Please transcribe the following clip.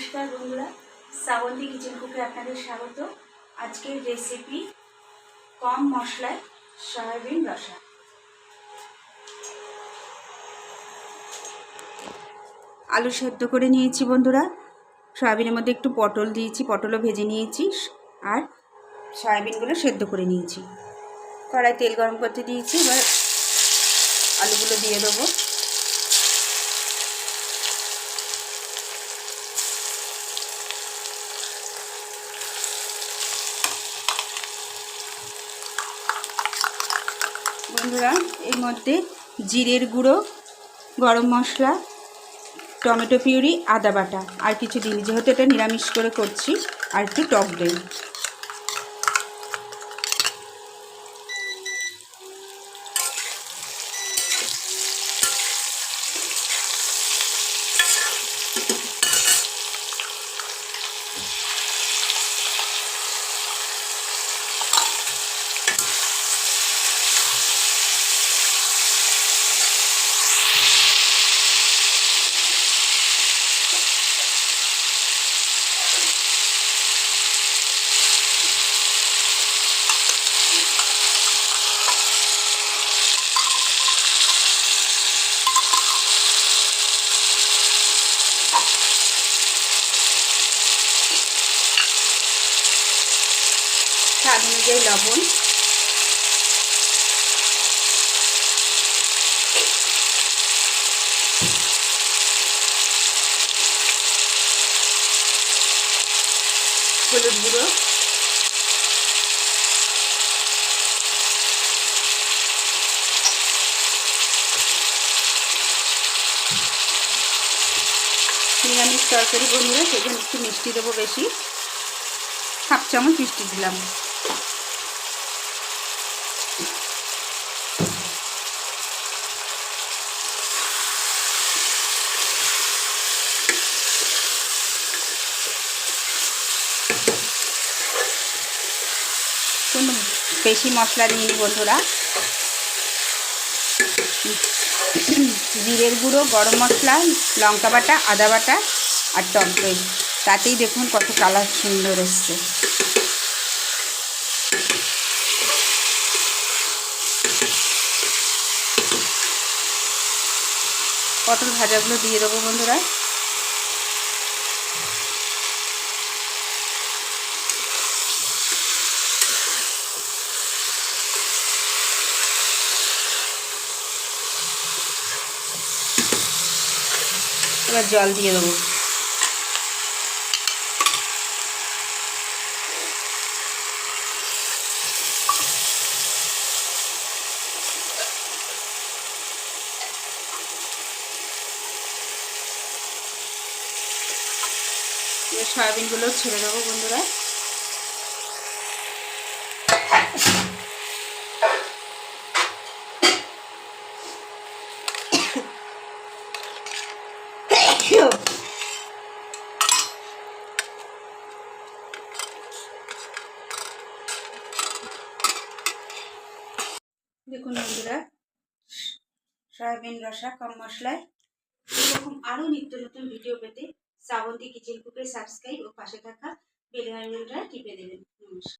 নমস্কার বন্ধুরা, শ্রাবন্তী কিচেন কুকে আপনাদের স্বাগত। আজকের রেসিপি কম মশলায় সয়াবিন রসা। আলু সেদ্ধ করে নিয়েছি বন্ধুরা, সয়াবিনের মধ্যে একটু পটল দিয়েছি, পটলও ভেজে নিয়েছি, আর সয়াবিনগুলো সেদ্ধ করে নিয়েছি। কড়াই তেল গরম করতে দিয়েছি, এবার আলুগুলো দিয়ে দেবো। বন্ধুরা, এর মধ্যে জিরের গুঁড়ো, গরম মশলা, টমেটো পিউরি, আদা বাটা আর কিছু দিন, যেহেতু এটা নিরামিষ করে করছি, আর একটু টক দই। স্বাদ অনুযায়ী লবণ, হলুদ গুঁড়ো, নিরামিষ তরকারি বন্ধুরা, সেখানে একটু মিষ্টি দেবো বেশি, হাফ চামচ মিষ্টি দিলাম। কোনো বেশি মশলা দিইনি বন্ধুরা, জিরের গুঁড়ো, গরম মশলা, লঙ্কা বাটা, আদা বাটা আর টক দই, তাতেই দেখুন কত কালার সুন্দর এসছে। পটল ভাজাগুলো দিয়ে দেবো বন্ধুরা। এবার জল দিয়ে দেবো। এবার সয়াবিনগুলো ছেড়ে দেবো বন্ধুরা। দেখুন বন্ধুরা, সয়াবিন রসা কম মশলায়। এরকম আরও নিত্য নতুন ভিডিও পেতে শ্রাবন্তী কিচেন কুকে সাবস্ক্রাইব ও পাশে থাকা বেল আইকনটা টিপে দেবেন। নমস্কার।